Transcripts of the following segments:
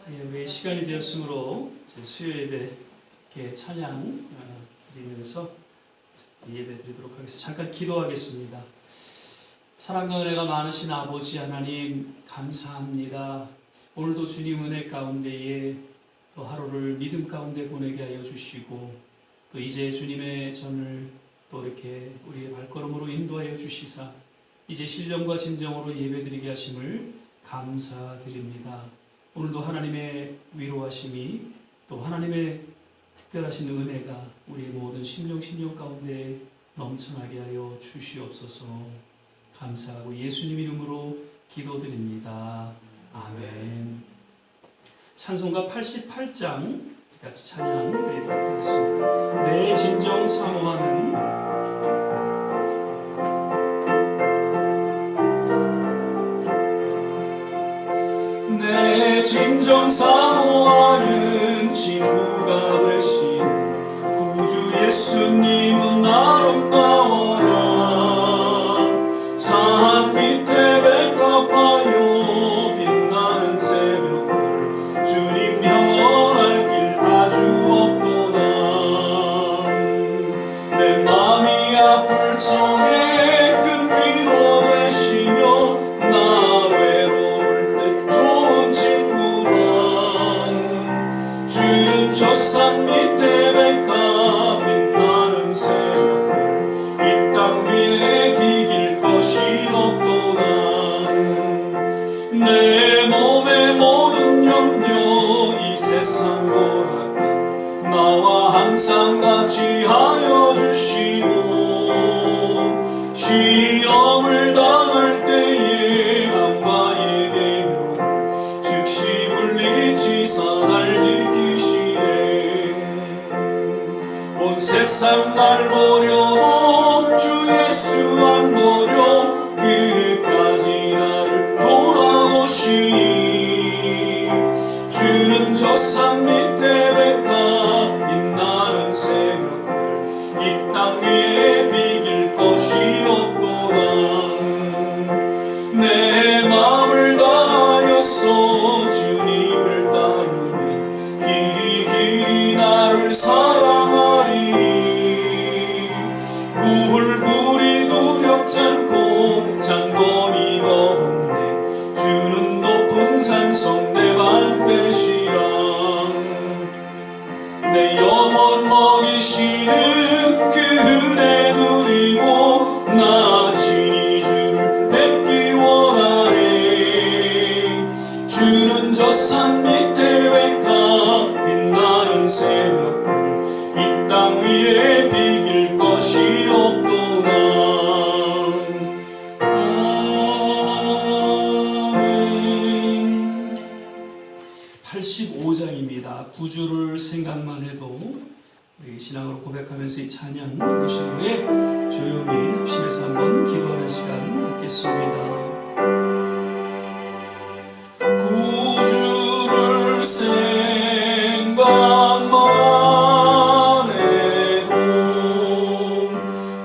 우리 시간이 되었으므로 수요 예배 찬양 드리면서 예배 드리도록 하겠습니다. 잠깐 기도하겠습니다. 사랑과 은혜가 많으신 아버지 하나님 감사합니다. 오늘도 주님 은혜 가운데에 또 하루를 믿음 가운데 보내게 하여 주시고 또 이제 주님의 전을 또 이렇게 우리의 발걸음으로 인도하여 주시사 이제 신령과 진정으로 예배드리게 하심을 감사드립니다. 오늘도 하나님의 위로하심이 또 하나님의 특별하신 은혜가 우리의 모든 심령 가운데 넘쳐나게 하여 주시옵소서. 감사하고 예수님 이름으로 기도드립니다. 아멘. 찬송가 88장 같이 찬양 드리도록 하겠습니다. 내 진정 사모하는 내 진정 사모하는 친구가 되시는 구주 예수님은 아름다워라. 산 밑에 백합하여 빛나는 새벽별 주님 영원할 길 아주 없도다. 내 맘이 아플 적에 큰 위로 되시며 나 외로울 때 좋은 친구랑 주는 저 산 밑에 백합 빛나는 새벽별 이 땅 위에 비길 것이 없도다. 내 몸의 모든 염려 이 세상 고락과 나와 항상 같이 하여 주시고 시험을 당할 때에 악마에게 용 즉시 물리치사 날 지키시네. 온 세상 날 보려도 주 예수 안 보려 끝까지 나를 돌아보시니 주는 저 산 밑에 백합 빛나는 새벽별 이 땅 위에 비길 것이 없도다. 내 마음을 다하여서 주님을 따르면 길이 나를 사랑하리니 무불불이 두렵지 않고 장범이 없네 주는 높은 산성 내 반대시라. 내 영혼 먹이시는 그 은혜 누리고 나 친히 주를 뵙기 원하네. 주는 저 산 밑에 백합 빛나는 새벽별 이 땅 위에 비길 것이 없도다. 아멘. 85장입니다. 구주를 생각만 해도 우리 신앙으로 고백하면서 이 찬양 부르신 후에 조용히 합심해서 한번 기도하는 시간 갖겠습니다. 구주를 생각만 해도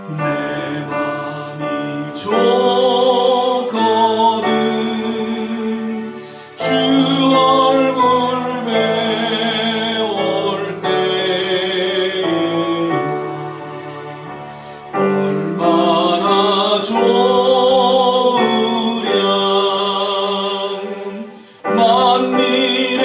내 맘이 좋거든. 주 얼굴 배울 때야 얼마나 좋으랴. 만민의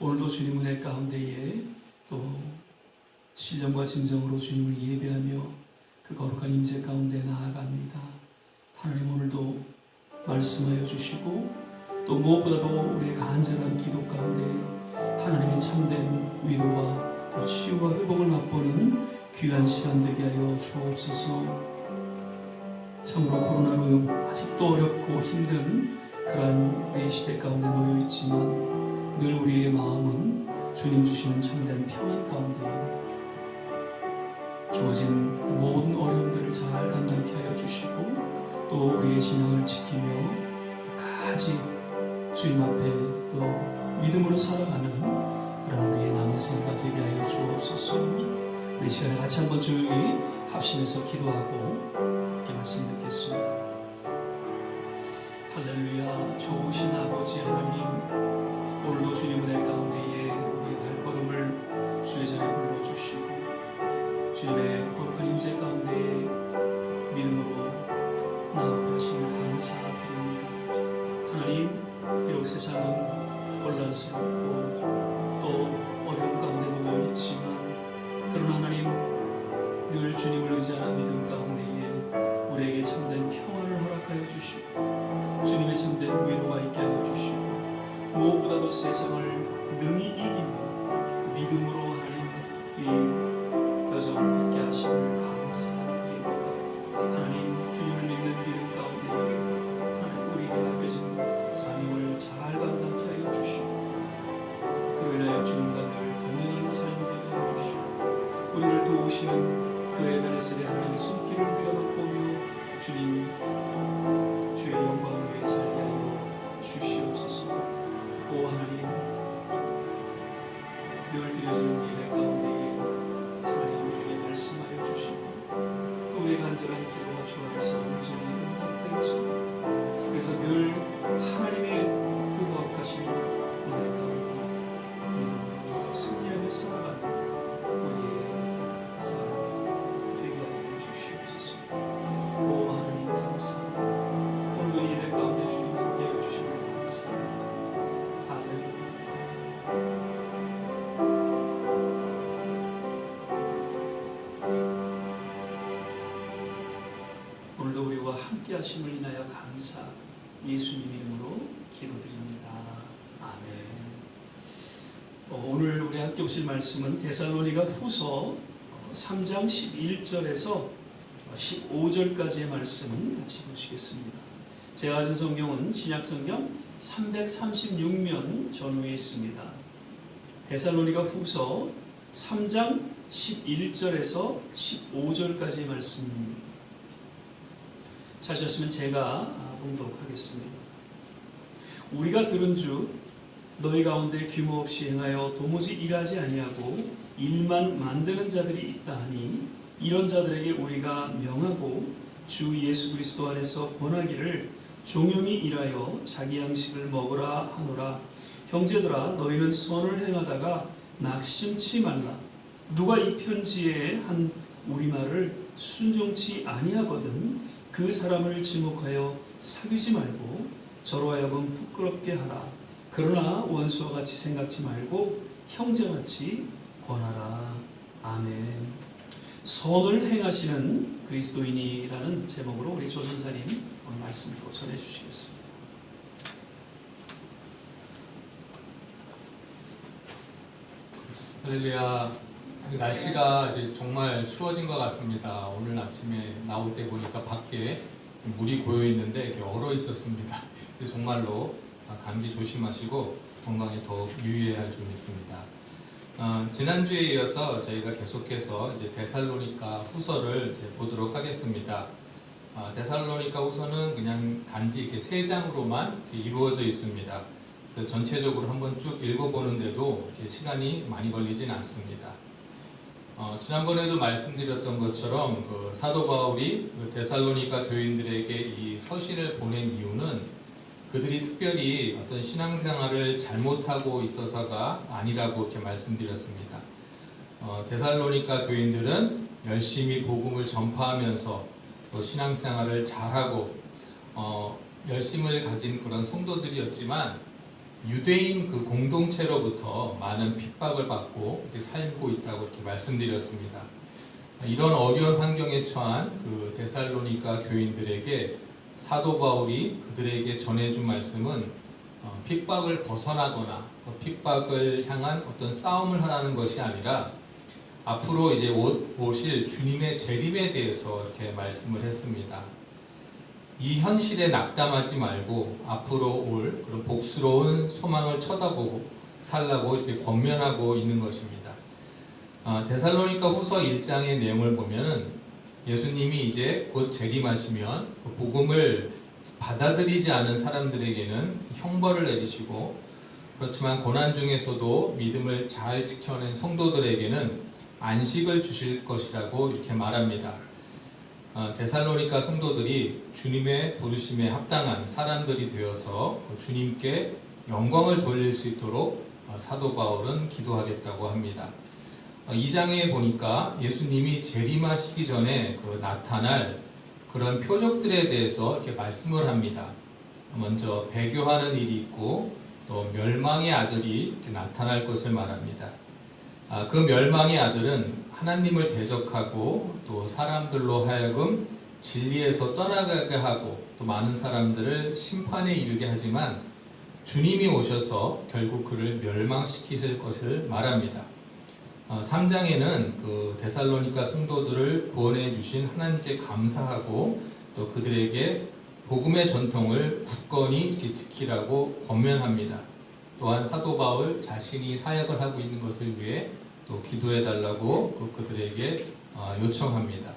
오늘도 주님 은혜 가운데에 또 신령과 진정으로 주님을 예배하며 그 거룩한 임재 가운데 나아갑니다. 하나님 오늘도 말씀하여 주시고 또 무엇보다도 우리의 간절한 기도 가운데 하나님의 참된 위로와 또 치유와 회복을 맛보는 귀한 시간 되게 하여 주옵소서. 참으로 코로나로 아직도 어렵고 힘든 그러한 우리의 시대 가운데 놓여 있지만 늘 우리의 마음은 주님 주시는 참된 평안 가운데 주어진 그 모든 어려움들을 잘 감당케 하여 주시고 또 우리의 신앙을 지키며 끝까지 주님 앞에 또 믿음으로 살아가는 그런 우리의 남은 생애가 되게 하여 주옵소서. 우리 시간에 같이 한번 조용히 합심해서 기도하고 함께 말씀 듣겠습니다. 할렐루야. 좋으신 아버지 하나님, 오늘도 주님 은혜 가운데에 우리의 발걸음을 주의 전에 불러주시고 주님의 거룩한 임재 가운데에 믿음으로 나아오게 하심을 감사드립니다. 하나님, 비록 세상은 혼란스럽고 또 어려움 가운데 놓여 있지만 그러나 하나님 늘 주님을 의지하는 믿음 가운데에 우리에게 참된 평안을 허락하여 주시고 주님의 참된 위로가 있게 하여 주시고 무엇보다도 세상을 능히 이기며 믿음으로 하나님 이 여정을 받게 하심을 감사드립니다. 하나님 주님을 믿는 믿음 가운데에 하나님 우리에게 맡겨진 사명을 잘 감당케 하여 주시고 그로 인하여 주님과 늘 동행하는 삶이 되게 하여 주시고 우리를 도우시는 그 에베네셀의 하나님의 손길을 우리가 맛보며 주님 주의 영광을 위해 살게 하여 주시옵소서. 오 하나님, 늘 드려지는 예배 가운데에 하나님 우리에게 말씀하여 주시고 또 우리의 간절한 기도와 주 안에서 온전히 응답되어지고 그래서 늘 하나님의 그 거룩하신 은혜 가운데 믿음으로 승리하며 살아가는 우리의 삶이 되게 하여 주시옵소서. 오 하나님 감사합니다. 오늘도 예배 가운데 주님 함께 하여 주심을 감사합니다. 오늘도 우리와 함께 하심을 인하여 감사 예수님 이름으로 기도드립니다. 아멘. 오늘 우리 함께 보실 말씀은 데살로니가 후서 3장 11절에서 15절까지의 말씀 같이 보시겠습니다. 제가 가진 성경은 신약성경 336면 전후에 있습니다. 데살로니가 후서 3장 11절에서 15절까지의 말씀입니다. 찾으셨으면 제가 봉독하겠습니다. 우리가 들은 주 너희 가운데 규모 없이 행하여 도무지 일하지 아니하고 일만 만드는 자들이 있다 하니 이런 자들에게 우리가 명하고 주 예수 그리스도 안에서 권하기를 종용이 일하여 자기 양식을 먹으라 하노라. 형제들아 너희는 선을 행하다가 낙심치 말라. 누가 이 편지에 한 우리말을 순종치 아니하거든 그 사람을 지목하여 사귀지 말고 저로 하여금 부끄럽게 하라. 그러나 원수와 같이 생각지 말고 형제같이 권하라. 아멘. 선을 행하시는 그리스도인이라는 제목으로 우리 조선사님 오늘 말씀으로 전해주시겠습니다. 할렐루야. 날씨가 이제 정말 추워진 것 같습니다. 오늘 아침에 나올 때 보니까 밖에 물이 고여 있는데 이렇게 얼어 있었습니다. 정말로 감기 조심하시고 건강에 더 유의해야 할 점이 있습니다. 지난주에 이어서 저희가 계속해서 이제 데살로니가 후서를 이제 보도록 하겠습니다. 데살로니가 후서는 그냥 단지 이렇게 세 장으로만 이렇게 이루어져 있습니다. 그래서 전체적으로 한번 쭉 읽어보는데도 이렇게 시간이 많이 걸리진 않습니다. 지난번에도 말씀드렸던 것처럼 그 사도 바울이 그 데살로니가 교인들에게 이 서신을 보낸 이유는 그들이 특별히 어떤 신앙생활을 잘못하고 있어서가 아니라고 이렇게 말씀드렸습니다. 데살로니가 교인들은 열심히 복음을 전파하면서 또 신앙생활을 잘하고 열심을 가진 그런 성도들이었지만 유대인 그 공동체로부터 많은 핍박을 받고 이렇게 살고 있다고 이렇게 말씀드렸습니다. 이런 어려운 환경에 처한 그 데살로니가 교인들에게 사도 바울이 그들에게 전해준 말씀은 핍박을 벗어나거나 핍박을 향한 어떤 싸움을 하라는 것이 아니라 앞으로 이제 오실 주님의 재림에 대해서 이렇게 말씀을 했습니다. 이 현실에 낙담하지 말고 앞으로 올 그런 복스러운 소망을 쳐다보고 살라고 이렇게 권면하고 있는 것입니다. 데살로니가 후서 1장의 내용을 보면은 예수님이 이제 곧 재림하시면 그 복음을 받아들이지 않은 사람들에게는 형벌을 내리시고, 그렇지만 고난 중에서도 믿음을 잘 지켜낸 성도들에게는 안식을 주실 것이라고 이렇게 말합니다. 데살로니가 성도들이 주님의 부르심에 합당한 사람들이 되어서 주님께 영광을 돌릴 수 있도록 사도 바울은 기도하겠다고 합니다. 2장에 보니까 예수님이 재림하시기 전에 나타날 그런 표적들에 대해서 이렇게 말씀을 합니다. 먼저 배교하는 일이 있고 또 멸망의 아들이 이렇게 나타날 것을 말합니다. 그 멸망의 아들은 하나님을 대적하고 또 사람들로 하여금 진리에서 떠나가게 하고 또 많은 사람들을 심판에 이르게 하지만 주님이 오셔서 결국 그를 멸망시키실 것을 말합니다. 3장에는 그 데살로니가 성도들을 구원해 주신 하나님께 감사하고 또 그들에게 복음의 전통을 굳건히 이렇게 지키라고 권면합니다. 또한 사도 바울 자신이 사역을 하고 있는 것을 위해 또 기도해 달라고 그들에게 요청합니다.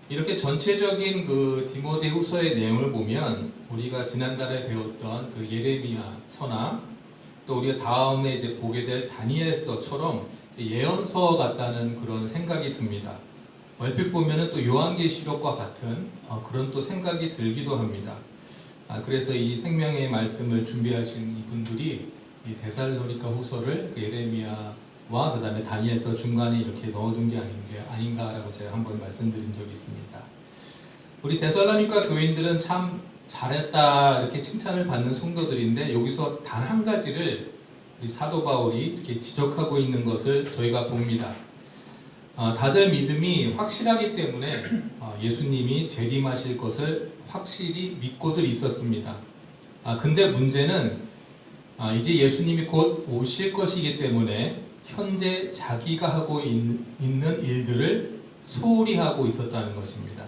이렇게 전체적인 그 디모데후서의 내용을 보면 우리가 지난달에 배웠던 그 예레미야서나 또 우리가 다음에 이제 보게 될 다니엘서처럼 예언서 같다는 그런 생각이 듭니다. 얼핏 보면은 또 요한계시록과 같은 그런 또 생각이 들기도 합니다. 그래서 이 생명의 말씀을 준비하신 이분들이 이 데살로니가 후서를 그 예레미야와 그 다음에 다니엘서 중간에 이렇게 넣어둔 게 아닌가라고 제가 한번 말씀드린 적이 있습니다. 우리 데살로니가 교인들은 참 잘했다 이렇게 칭찬을 받는 성도들인데 여기서 단 한 가지를 우리 사도 바울이 이렇게 지적하고 있는 것을 저희가 봅니다. 다들 믿음이 확실하기 때문에 예수님이 재림하실 것을 확실히 믿고들 있었습니다. 근데 문제는 이제 예수님이 곧 오실 것이기 때문에 현재 자기가 하고 있는 일들을 소홀히 하고 있었다는 것입니다.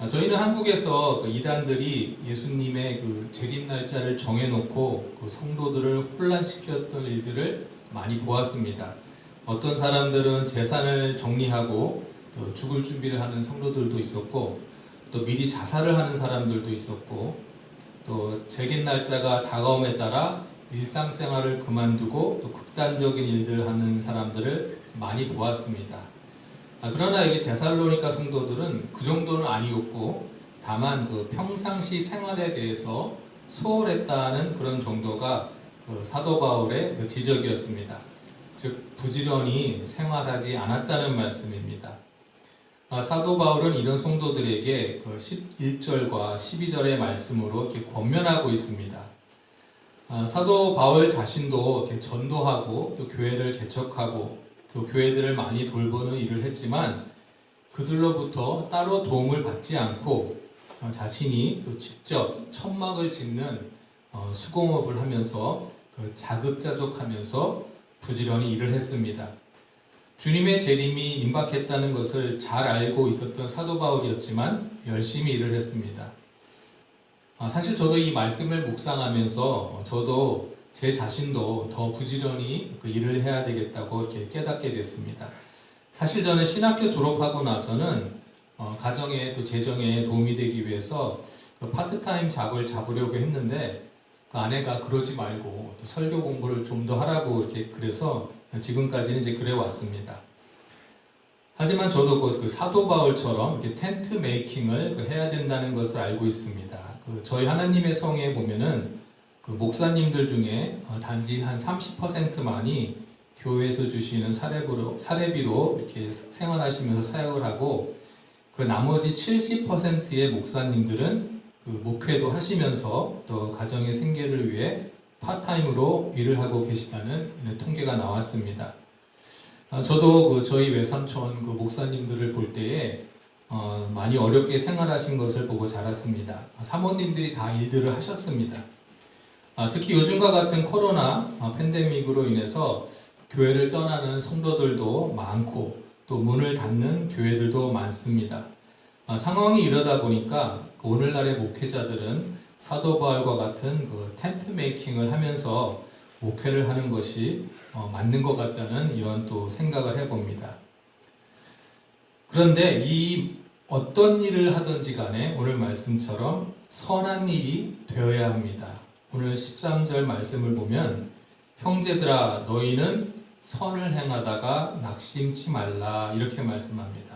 저희는 한국에서 그 이단들이 예수님의 그 재림 날짜를 정해놓고 그 성도들을 혼란시켰던 일들을 많이 보았습니다. 어떤 사람들은 재산을 정리하고 죽을 준비를 하는 성도들도 있었고, 또 미리 자살을 하는 사람들도 있었고, 또 재림 날짜가 다가옴에 따라 일상생활을 그만두고 또 극단적인 일들을 하는 사람들을 많이 보았습니다. 그러나 여기 데살로니가 성도들은 그 정도는 아니었고, 다만 그 평상시 생활에 대해서 소홀했다는 그런 정도가 그 사도 바울의 그 지적이었습니다. 즉 부지런히 생활하지 않았다는 말씀입니다. 사도 바울은 이런 성도들에게 그 11절과 12절의 말씀으로 이렇게 권면하고 있습니다. 사도 바울 자신도 이렇게 전도하고 또 교회를 개척하고 또 교회들을 많이 돌보는 일을 했지만 그들로부터 따로 도움을 받지 않고 자신이 또 직접 천막을 짓는 수공업을 하면서 그 자급자족하면서 부지런히 일을 했습니다. 주님의 재림이 임박했다는 것을 잘 알고 있었던 사도 바울이었지만 열심히 일을 했습니다. 사실 저도 이 말씀을 묵상하면서 저도 제 자신도 더 부지런히 그 일을 해야 되겠다고 이렇게 깨닫게 됐습니다. 사실 저는 신학교 졸업하고 나서는 가정에 또 재정에 도움이 되기 위해서 그 파트타임 잡을 잡으려고 했는데 그 아내가 그러지 말고 또 설교 공부를 좀 더 하라고 이렇게 그래서 지금까지는 이제 그래 왔습니다. 하지만 저도 그 사도 바울처럼 이렇게 텐트 메이킹을 해야 된다는 것을 알고 있습니다. 저희 하나님의 성에 보면은 그 목사님들 중에 단지 한 30%만이 교회에서 주시는 사례비로 이렇게 생활하시면서 사역을 하고, 그 나머지 70%의 목사님들은 그 목회도 하시면서 또 가정의 생계를 위해 파타임으로 일을 하고 계시다는 이런 통계가 나왔습니다. 저도 저희 외삼촌 목사님들을 볼 때에 많이 어렵게 생활하신 것을 보고 자랐습니다. 사모님들이 다 일들을 하셨습니다. 특히 요즘과 같은 코로나 팬데믹으로 인해서 교회를 떠나는 성도들도 많고 또 문을 닫는 교회들도 많습니다. 상황이 이러다 보니까 오늘날의 목회자들은 사도 바울과 같은 텐트 메이킹을 하면서 목회를 하는 것이 맞는 것 같다는 이런 또 생각을 해봅니다. 그런데 이 어떤 일을 하든지 간에 오늘 말씀처럼 선한 일이 되어야 합니다. 오늘 13절 말씀을 보면 형제들아 너희는 선을 행하다가 낙심치 말라 이렇게 말씀합니다.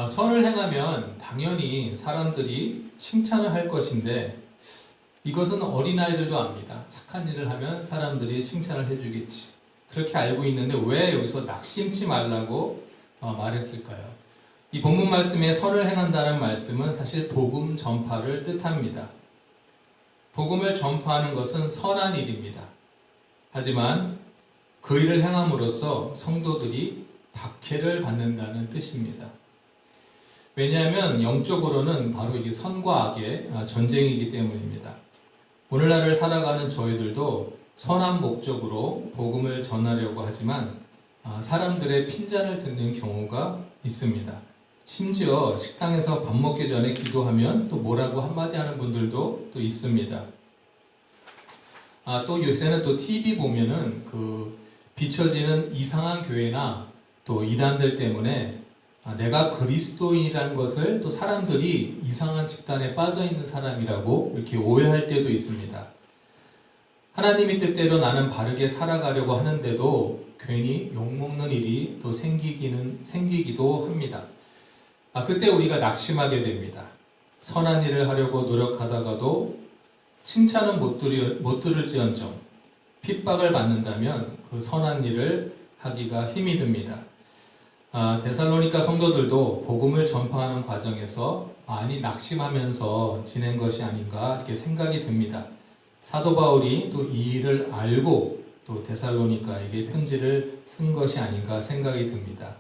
선을 행하면 당연히 사람들이 칭찬을 할 것인데 이것은 어린아이들도 압니다. 착한 일을 하면 사람들이 칭찬을 해주겠지. 그렇게 알고 있는데 왜 여기서 낙심치 말라고 말했을까요? 이 본문 말씀에 선을 행한다는 말씀은 사실 복음 전파를 뜻합니다. 복음을 전파하는 것은 선한 일입니다. 하지만 그 일을 행함으로써 성도들이 박해를 받는다는 뜻입니다. 왜냐하면 영적으로는 바로 이게 선과 악의 전쟁이기 때문입니다. 오늘날을 살아가는 저희들도 선한 목적으로 복음을 전하려고 하지만 사람들의 핀잔을 듣는 경우가 있습니다. 심지어 식당에서 밥 먹기 전에 기도하면 또 뭐라고 한마디 하는 분들도 또 있습니다. 또 요새는 또 TV 보면은 비춰지는 이상한 교회나 또 이단들 때문에 내가 그리스도인이라는 것을 또 사람들이 이상한 집단에 빠져 있는 사람이라고 이렇게 오해할 때도 있습니다. 하나님의 뜻대로 나는 바르게 살아가려고 하는데도 괜히 욕먹는 일이 또 생기기도 합니다. 그때 우리가 낙심하게 됩니다. 선한 일을 하려고 노력하다가도 칭찬은 못 들을지언정 핍박을 받는다면 그 선한 일을 하기가 힘이 듭니다. 데살로니가 성도들도 복음을 전파하는 과정에서 많이 낙심하면서 지낸 것이 아닌가 이렇게 생각이 듭니다. 사도 바울이 또 이 일을 알고 또 데살로니가에게 편지를 쓴 것이 아닌가 생각이 듭니다.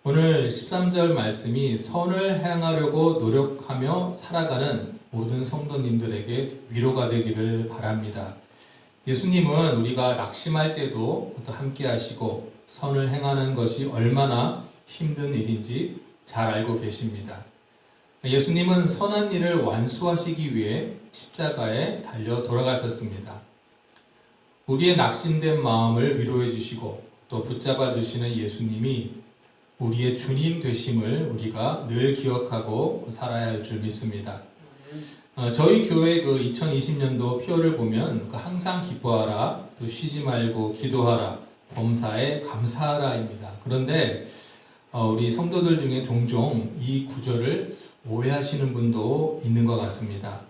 오늘 13절 말씀이 선을 행하려고 노력하며 살아가는 모든 성도님들에게 위로가 되기를 바랍니다. 예수님은 우리가 낙심할 때도 또 함께 하시고 선을 행하는 것이 얼마나 힘든 일인지 잘 알고 계십니다. 예수님은 선한 일을 완수하시기 위해 십자가에 달려 돌아가셨습니다. 우리의 낙심된 마음을 위로해 주시고 또 붙잡아 주시는 예수님이 우리의 주님 되심을 우리가 늘 기억하고 살아야 할 줄 믿습니다. 저희 교회 2020년도 표를 보면 항상 기뻐하라, 또 쉬지 말고 기도하라, 범사에 감사하라입니다. 그런데 우리 성도들 중에 종종 이 구절을 오해하시는 분도 있는 것 같습니다.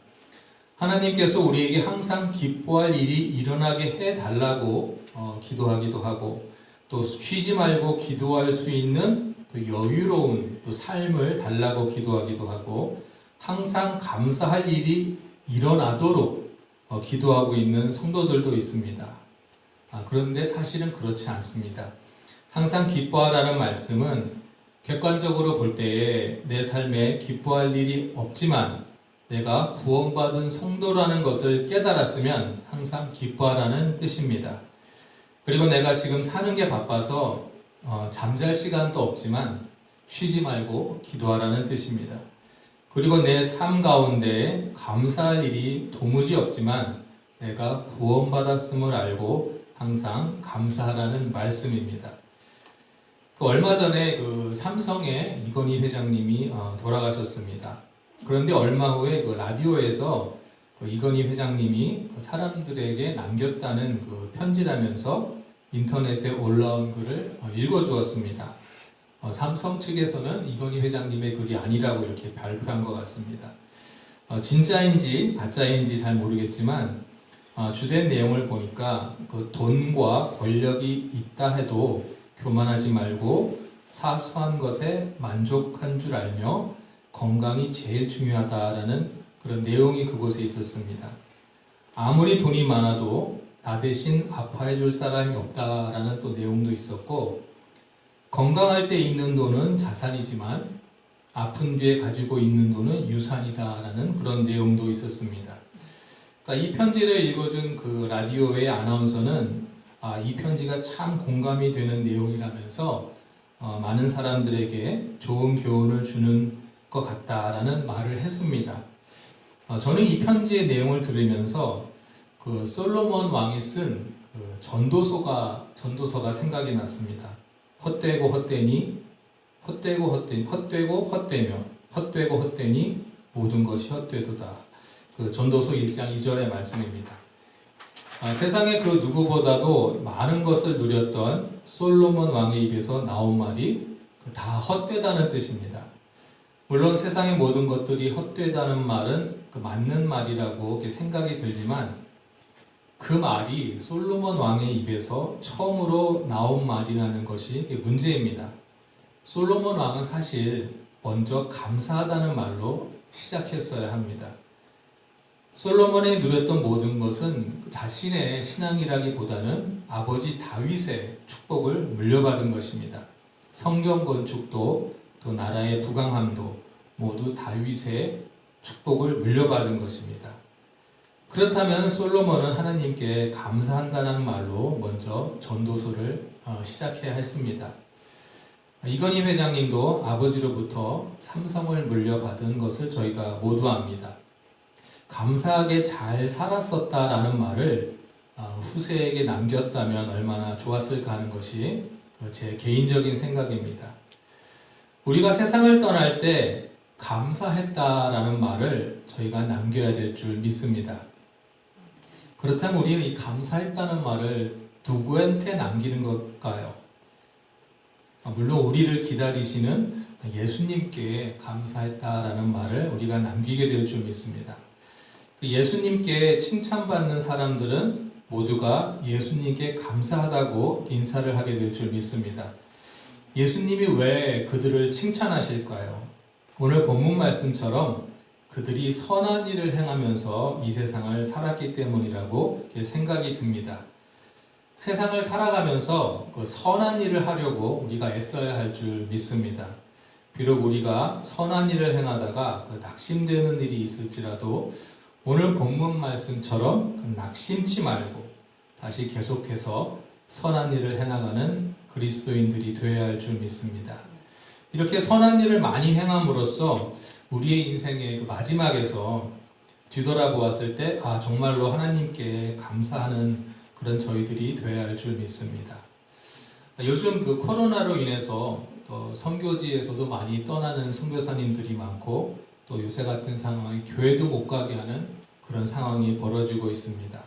하나님께서 우리에게 항상 기뻐할 일이 일어나게 해달라고 기도하기도 하고 또 쉬지 말고 기도할 수 있는 또 여유로운 또 삶을 달라고 기도하기도 하고 항상 감사할 일이 일어나도록 기도하고 있는 성도들도 있습니다. 그런데 사실은 그렇지 않습니다. 항상 기뻐하라는 말씀은 객관적으로 볼 때에 내 삶에 기뻐할 일이 없지만 내가 구원받은 성도라는 것을 깨달았으면 항상 기뻐하라는 뜻입니다. 그리고 내가 지금 사는 게 바빠서 잠잘 시간도 없지만 쉬지 말고 기도하라는 뜻입니다. 그리고 내 삶 가운데 감사할 일이 도무지 없지만 내가 구원받았음을 알고 항상 감사하라는 말씀입니다. 얼마 전에 삼성의 이건희 회장님이 돌아가셨습니다. 그런데 얼마 후에 라디오에서 이건희 회장님이 사람들에게 남겼다는 편지라면서 인터넷에 올라온 글을 읽어주었습니다. 삼성 측에서는 이건희 회장님의 글이 아니라고 이렇게 발표한 것 같습니다. 진짜인지 가짜인지 잘 모르겠지만 주된 내용을 보니까 돈과 권력이 있다 해도 교만하지 말고 사소한 것에 만족한 줄 알며 건강이 제일 중요하다라는 그런 내용이 그곳에 있었습니다. 아무리 돈이 많아도 나 대신 아파해 줄 사람이 없다라는 또 내용도 있었고, 건강할 때 있는 돈은 자산이지만 아픈 뒤에 가지고 있는 돈은 유산이다라는 그런 내용도 있었습니다. 그러니까 이 편지를 읽어준 그 라디오의 아나운서는 이 편지가 참 공감이 되는 내용이라면서 많은 사람들에게 좋은 교훈을 주는 것 같다라는 말을 했습니다. 저는 이 편지의 내용을 들으면서 그 솔로몬 왕이 쓴 그 전도서가 생각이 났습니다. 헛되고 헛되니 헛되고 헛되며 모든 것이 헛되도다. 그 전도서 1장 2절의 말씀입니다. 세상의 그 누구보다도 많은 것을 누렸던 솔로몬 왕의 입에서 나온 말이 다 헛되다는 뜻입니다. 물론 세상의 모든 것들이 헛되다는 말은 맞는 말이라고 이렇게 생각이 들지만, 그 말이 솔로몬 왕의 입에서 처음으로 나온 말이라는 것이 문제입니다. 솔로몬 왕은 사실 먼저 감사하다는 말로 시작했어야 합니다. 솔로몬이 누렸던 모든 것은 자신의 신앙이라기보다는 아버지 다윗의 축복을 물려받은 것입니다. 성전 건축도 또 나라의 부강함도 모두 다윗의 축복을 물려받은 것입니다. 그렇다면 솔로몬은 하나님께 감사한다는 말로 먼저 전도서를 시작해야 했습니다. 이건희 회장님도 아버지로부터 삼성을 물려받은 것을 저희가 모두 압니다. 감사하게 잘 살았었다라는 말을 후세에게 남겼다면 얼마나 좋았을까 하는 것이 제 개인적인 생각입니다. 우리가 세상을 떠날 때 감사했다라는 말을 저희가 남겨야 될 줄 믿습니다. 그렇다면 우리는 이 감사했다는 말을 누구한테 남기는 걸까요? 물론 우리를 기다리시는 예수님께 감사했다라는 말을 우리가 남기게 될 줄 믿습니다. 예수님께 칭찬받는 사람들은 모두가 예수님께 감사하다고 인사를 하게 될 줄 믿습니다. 예수님이 왜 그들을 칭찬하실까요? 오늘 본문 말씀처럼 그들이 선한 일을 행하면서 이 세상을 살았기 때문이라고 생각이 듭니다. 세상을 살아가면서 그 선한 일을 하려고 우리가 애써야 할 줄 믿습니다. 비록 우리가 선한 일을 행하다가 낙심되는 일이 있을지라도 오늘 본문 말씀처럼 낙심치 말고 다시 계속해서 선한 일을 해나가는 그리스도인들이 되어야 할 줄 믿습니다. 이렇게 선한 일을 많이 행함으로써 우리의 인생의 마지막에서 뒤돌아보았을 때 정말로 하나님께 감사하는 그런 저희들이 되어야 할 줄 믿습니다. 요즘 그 코로나로 인해서 또 선교지에서도 많이 떠나는 선교사님들이 많고, 또 요새 같은 상황이 교회도 못 가게 하는 그런 상황이 벌어지고 있습니다.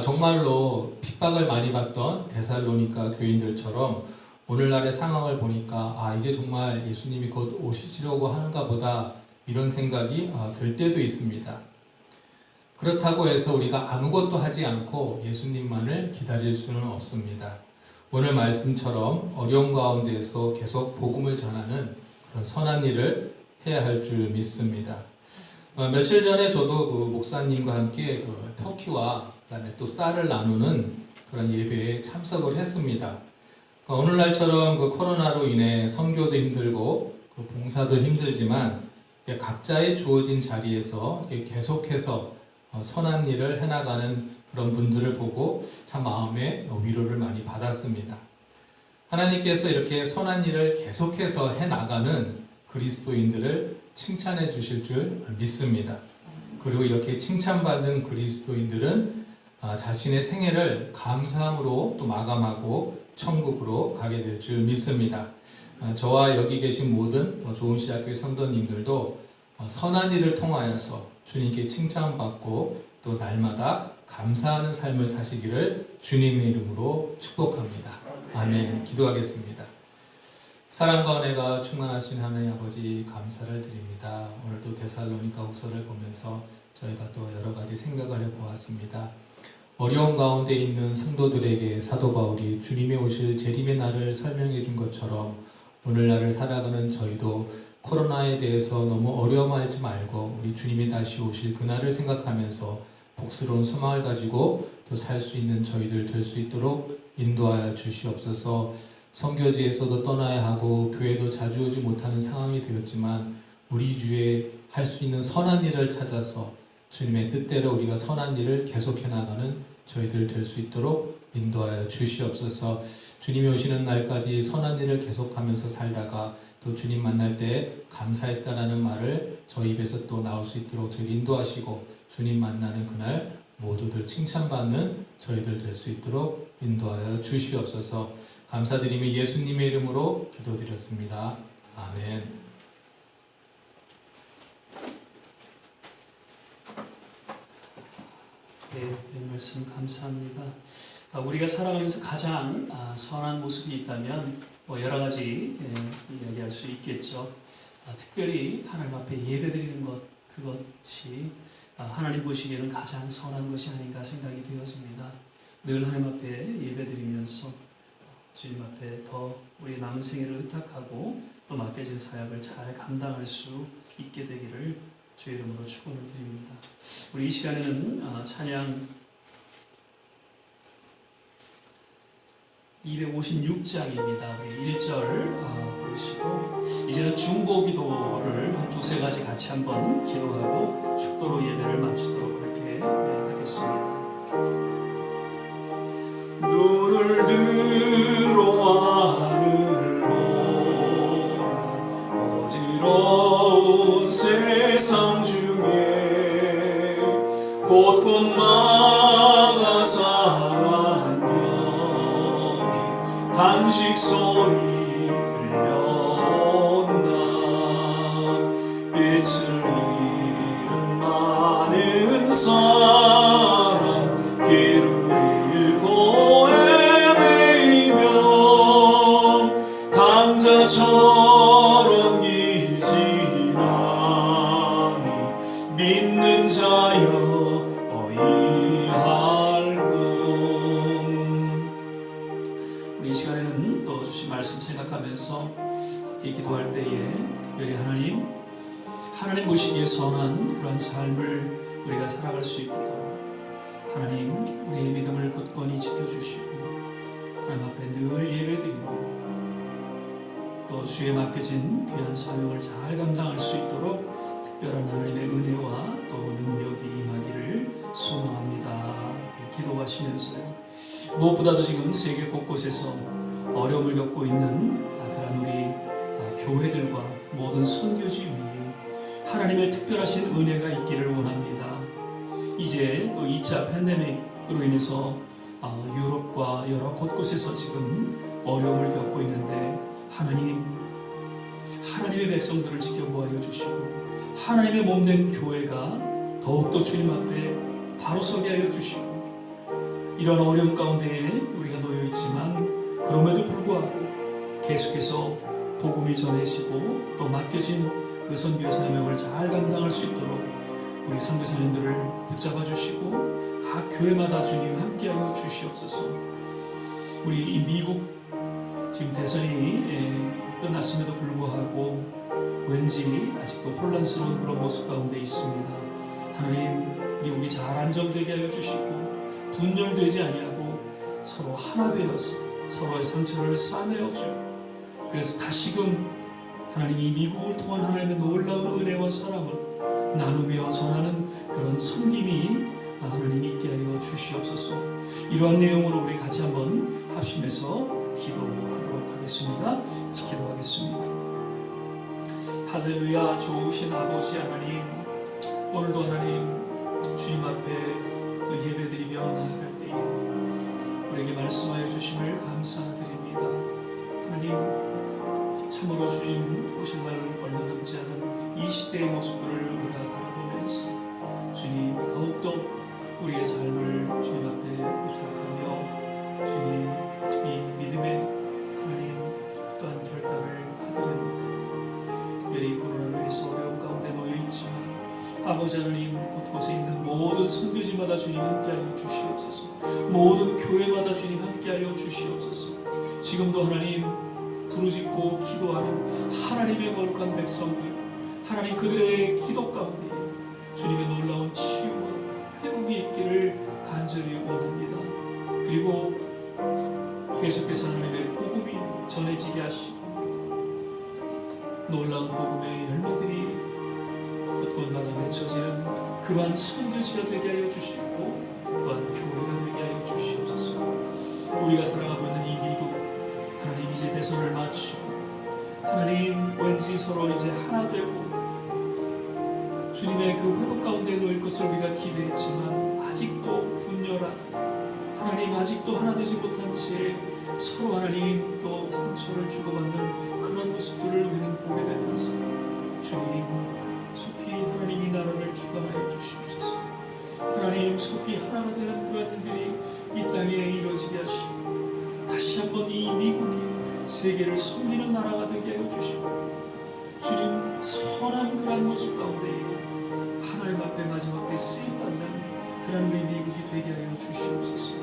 정말로 핍박을 많이 받던 데살로니가 교인들처럼 오늘날의 상황을 보니까 이제 정말 예수님이 곧 오시려고 하는가 보다, 이런 생각이 들 때도 있습니다. 그렇다고 해서 우리가 아무것도 하지 않고 예수님만을 기다릴 수는 없습니다. 오늘 말씀처럼 어려운 가운데에서 계속 복음을 전하는 그런 선한 일을 해야 할 줄 믿습니다. 며칠 전에 저도 그 목사님과 함께 그 터키와 그다음에 또 쌀을 나누는 그런 예배에 참석을 했습니다. 오늘날처럼 그 코로나로 인해 선교도 힘들고 그 봉사도 힘들지만 각자의 주어진 자리에서 계속해서 선한 일을 해나가는 그런 분들을 보고 참 마음에 위로를 많이 받았습니다. 하나님께서 이렇게 선한 일을 계속해서 해나가는 그리스도인들을 칭찬해 주실 줄 믿습니다. 그리고 이렇게 칭찬받는 그리스도인들은 자신의 생애를 감사함으로 또 마감하고 천국으로 가게 될 줄 믿습니다. 저와 여기 계신 모든 좋은 시학교의 성도님들도 선한 일을 통하여서 주님께 칭찬받고 또 날마다 감사하는 삶을 사시기를 주님의 이름으로 축복합니다. 아멘. 기도하겠습니다. 사랑과 은혜가 충만하신 하나님 아버지, 감사를 드립니다. 오늘도 데살로니가 후서를 보면서 저희가 또 여러 가지 생각을 해보았습니다. 어려운 가운데 있는 성도들에게 사도 바울이 주님의 오실 재림의 날을 설명해 준 것처럼 오늘날을 살아가는 저희도 코로나에 대해서 너무 어려워하지 말고 우리 주님이 다시 오실 그날을 생각하면서 복스러운 소망을 가지고 또 살 수 있는 저희들 될 수 있도록 인도하여 주시옵소서. 선교지에서도 떠나야 하고 교회도 자주 오지 못하는 상황이 되었지만 우리 주에 할 수 있는 선한 일을 찾아서 주님의 뜻대로 우리가 선한 일을 계속해 나가는 저희들 될 수 있도록 인도하여 주시옵소서. 주님이 오시는 날까지 선한 일을 계속하면서 살다가 또 주님 만날 때 감사했다라는 말을 저희 입에서 또 나올 수 있도록 저희 인도하시고 주님 만나는 그날 모두들 칭찬받는 저희들 될 수 있도록 인도하여 주시옵소서. 감사드리며 예수님의 이름으로 기도드렸습니다. 아멘. 네, 말씀 감사합니다. 우리가 살아가면서 가장 선한 모습이 있다면 여러 가지 이야기할 수 있겠죠. 특별히 하나님 앞에 예배드리는 것, 그것이 하나님 보시기에는 가장 선한 것이 아닌가 생각이 되었습니다. 늘 하나님 앞에 예배드리면서 주님 앞에 더 우리 남은 생애를 의탁하고 또 맡겨진 사역을 잘 감당할 수 있게 되기를 주의 이름으로 축원을 드립니다. 우리 이 시간에는 찬양 256장입니다. 우리 1절 부르시고 이제는 중보 기도를 한 두세 가지 같이 한번 기도하고 축도로 예배를 마치도록 그렇게 하겠습니다. 눈을 들어 하늘 보라 어지러운 세상 중에 곳곳마다 상한 병이 단식 소리 들려온다. 빛을 잃은 많은 사람 길을 잃고 헤매이며 강자처럼 기진하니 믿는 자여 어이할군. 우리 이 시간에는 또 주신 말씀 생각하면서 함께 기도할 때에 특별히 하나님 보시기에 선한 그러한 삶을 우리가 살아갈 수 있도록 하나님 우리의 믿음을 굳건히 지켜주시고 하나님 앞에 늘 예배드리고 또 주에 맡겨진 귀한 사명을 잘 감당할 수 있도록 특별한 하나님의 은혜와 또 능력이 임하기를 소망합니다. 기도하시면서요. 무엇보다도 지금 세계 곳곳에서 어려움을 겪고 있는 그런 우리 교회들과 모든 선교지 위에 하나님의 특별하신 은혜가 있기를 원합니다. 이제 또 2차 팬데믹으로 인해서 유럽과 여러 곳곳에서 지금 어려움을 겪고 있는데 하나님의 백성들을 지켜보아여 주시고 하나님의 몸된 교회가 더욱더 주님 앞에 바로 서게 하여 주시고 이런 어려움 가운데에 우리가 놓여 있지만 그럼에도 불구하고 계속해서 복음이 전해지고 또 맡겨진 그 선교의 사명을 잘 감당할 수 있도록 우리 선교사님들을 붙잡아 주시고 각 교회마다 주님 함께하여 주시옵소서. 우리 이 미국 지금 대선이 끝났음에도 불구하고 왠지 아직도 혼란스러운 그런 모습 가운데 있습니다. 하나님 미국이 잘 안정되게 하여 주시고 분열되지 아니하고 서로 하나 되어서 서로의 상처를 싸매어주고 그래서 다시금 하나님 이 미국을 통한 하나님의 놀라운 은혜와 사랑을 나누며 전하는 그런 섬김이 하나님 있게 하여 주시옵소서. 이러한 내용으로 우리 같이 한번 합심해서 기도하도록 하겠습니다. 같이 기도하겠습니다. 할렐루야. 좋으신 아버지 하나님, 오늘도 하나님 주님 앞에 또 예배드리며 나아갈 때에 우리에게 말씀하여 주심을 감사드립니다. 하나님 참으로 주님 오실 날 얼마 남지 않은 이 시대의 모습들을 우리가 바라보면서 주님 더욱더 우리의 삶을 주님 앞에 의탁하며 주님 이 믿음의 하나님 또한 결단을 하게 됩니다. 특별히 코로나로 인해서 어려움 가운데 놓여 있지만 아버지 하나님 곳곳에 있는 모든 선교지마다 주님 함께하여 주시옵소서. 모든 교회마다 주님 함께하여 주시옵소서. 지금도 하나님 부르짖고 기도하는 하나님의 거룩한 백성들 하나님 그들의 기도 가운데 주님의 놀라운 치유와 회복이 있기를 간절히 원합니다. 그리고 계속해서 하나님의 복음이 전해지게 하시고 놀라운 복음의 열매들이 곳곳마다 맺혀지는 그러한 선교지가 되게 하여 주시고 또한 교회가 되게 하여 주시옵소서. 우리가 살아가고 있는 이 미국, 하나님 이제 대선을 마치고 하나님 왠지 서로 이제 하나 되고 주님의 그 회복 가운데 놓일 것을 우리가 기대했지만 아직도 분열한 하나님, 아직도 하나 되지 못한 채 서로 하나님 또 상처를 주고받는 그런 모습들을 우리는 보게 되면서 주님 속히 하나님 이 나라를 주관하여 주시옵소서. 하나님 속히 하나가 되는 그런 일들이 이 땅에 이루어지게 하시고 다시 한번 이 미국이 세계를 섬기는 나라가 되게 하여 주시고 주님 선한 그런 모습 가운데 하나님 앞에 마지막 때 쓰임받는 그런 우리 미국이 되게 하여 주시옵소서.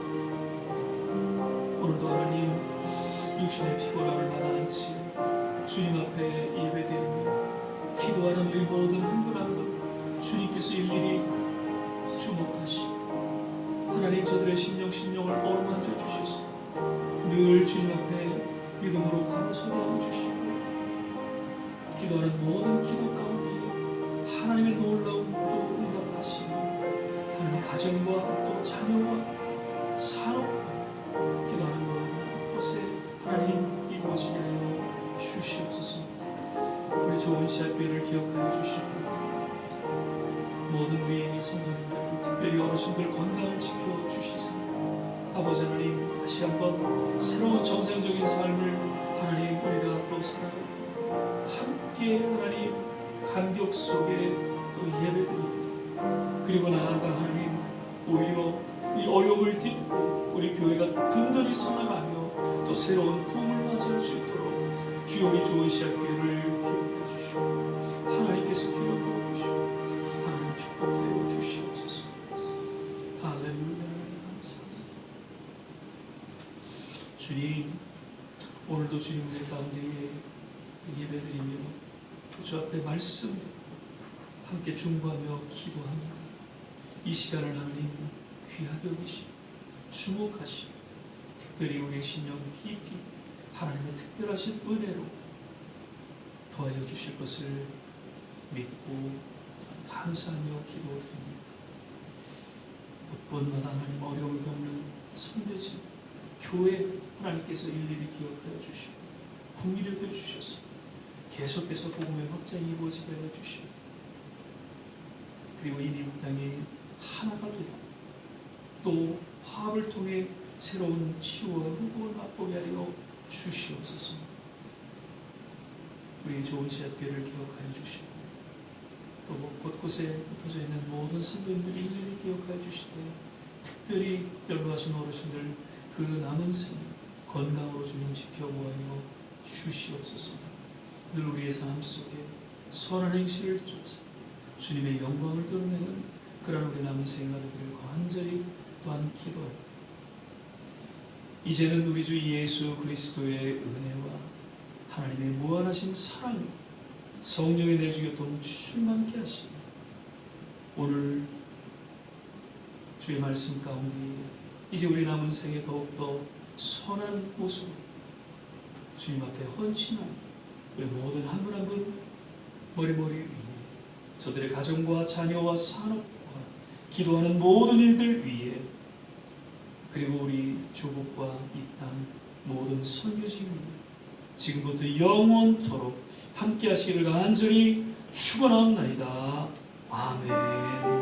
오늘도 하나님 육신의 피곤함을 마다않지 주님 앞에 예배드리며 기도하는 우리 모든 한 분 한 분 주님께서 일일이 주목하시고 하나님 저들의 심령을 어루만져 주셔서 늘 주님 앞에 믿음으로 바로 서게 하여 주시고 기도하는 모든 기도 가운데 하나님의 놀라운 또 응답하시며 하나님 가정과 또 자녀와 산업과 기도하는 모든 곳곳에 하나님 이루어지게 하여 주시옵소서. 우리 좋은 시합교회를 기억하여 주시고 모든 우리 성도님들 특별히 어르신들 건강 지켜주시사 아버지 하나님 다시 한번 새로운 정상적인 삶을 하나님 우리가 또 살아가고 함께 하나님 감격 속에 또 예배드리고 그리고 나아가 하나님 오히려 이 어려움을 딛고 우리 교회가 든든히 서나가며 또 새로운 붐을 맞이할 수 있도록 주여 우리 좋은 시합교회를 기억해 주시고 하나님께서 기름 부어주시고 하나님 축복하여 주시옵소서. 할렐루야. 감사합니다. 주님 오늘도 주님 은혜 가운데에 예배드리며 주 앞에 말씀 듣고 함께 중보하며 기도합니다. 이 시간을 하나님 귀하게 여기시고 주목하시고 특별히 우리의 심령 깊이 하나님의 특별하신 은혜로 더하여 주실 것을 믿고 감사하며 기도드립니다. 곳곳마다 하나님 어려움을 겪는 선교지 교회 하나님께서 일일이 기억하여 주시고 궁일을 주셔서 계속해서 복음의 확장이 이루어지게 하여 주시고 그리고 이 미국 땅이 하나가 되고 또 화합을 통해 새로운 치유와 회복을 맛보게 하여 주시옵소서. 우리 좋은 시합교회를 기억하여 주시고 또 곳곳에 흩어져 있는 모든 성도님들 일일이 기억하여 주시되 특별히 연로하신 어르신들 그 남은 생을 건강으로 주님 지켜보아여 주시옵소서. 늘 우리의 삶 속에 선한 행실을 쫓아 주님의 영광을 드러내는 그런 우리 남은 생애가 되기를 간절히 또한 기도할 때 이제는 우리 주 예수 그리스도의 은혜와 하나님의 무한하신 사랑 성령의 내주교통 충만케 하시며 오늘 주의 말씀 가운데 이제 우리 남은 생에 더욱더 선한 모습으로 주님 앞에 헌신하는 우리 모든 한 분 한 분 머리머리 위에 저들의 가정과 자녀와 산업과 기도하는 모든 일들 위에 그리고 우리 조국과 이 땅 모든 선교지 위에 지금부터 영원토록 함께 하시기를 간절히 축원하옵나이다. 아멘.